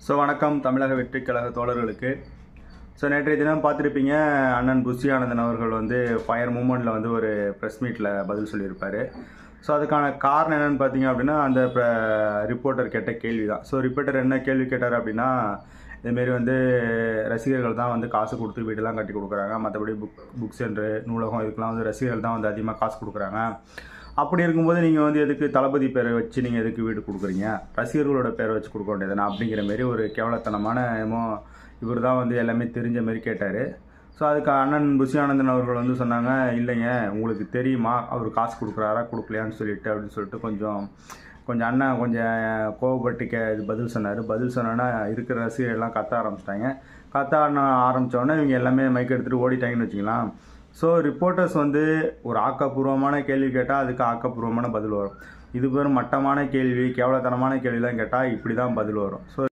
வணக்கம் தமிழக வெற்றிக் கழக தோழர்களுக்கு. நேற்றைய தினம் பார்த்துருப்பீங்க, அண்ணன் புஷி ஆனந்தன் அவர்கள் ஃபயர் மூமெண்ட்டில் ஒரு ப்ரெஸ் மீட்டில் பதில் சொல்லியிருப்பார். அதுக்கான காரணம் என்னென்னு பார்த்தீங்க அப்படின்னா, அந்த ரிப்போர்ட்டர் கேட்ட கேள்வி தான். ரிப்போர்ட்டர் என்ன கேள்வி கேட்டார் அப்படின்னா, இதுமாரி ரசிகர்கள் தான் காசு கொடுத்து வீடெல்லாம் கட்டி கொடுக்குறாங்க, மற்றபடி புக் சென்டரு, நூலகம் இதுக்கெலாம் ரசிகர்கள் தான் அதிகமாக காசு கொடுக்குறாங்க. அப்படி இருக்கும்போது நீங்கள் எதுக்கு தளபதி பேரை வச்சு நீங்கள் எதுக்கு வீடு கொடுக்குறீங்க, ரசிகர்களோட பேரை வச்சு கொடுக்க வேண்டியதுனா அப்படிங்கிற மாரி ஒரு கேவலத்தனமான இவர் தான் எல்லாமே தெரிஞ்ச மாரி கேட்டார். அதுக்கு அண்ணன் புஷி ஆனந்தன் அவர்கள் சொன்னாங்க, இல்லைங்க உங்களுக்கு தெரியுமா அவர் காசு கொடுக்குறாரா கொடுக்கலையான்னு சொல்லிட்டு அப்படின்னு சொல்லிட்டு கொஞ்சம் அண்ணன் கோவப்பட்டு பதில் சொன்னார். பதில் சொன்னோன்னா இருக்கிற ரசிகர்கள்லாம் கத்த ஆரம்பிச்சிட்டாங்க. கத்த ஆரம்பித்தோடனே இவங்க எல்லாமே மைக் எடுத்துகிட்டு ஓடிட்டாங்கன்னு வச்சுக்கலாம். ரிப்போர்ட்டர்ஸ் ஒரு ஆக்கப்பூர்வமான கேள்வி கேட்டால் அதுக்கு ஆக்கப்பூர்வமான பதில் வரும். இது பேரும் மட்டமான கேள்வி, கேவலத்தனமான கேள்விலாம் கேட்டால் இப்படி தான் பதில் வரும்.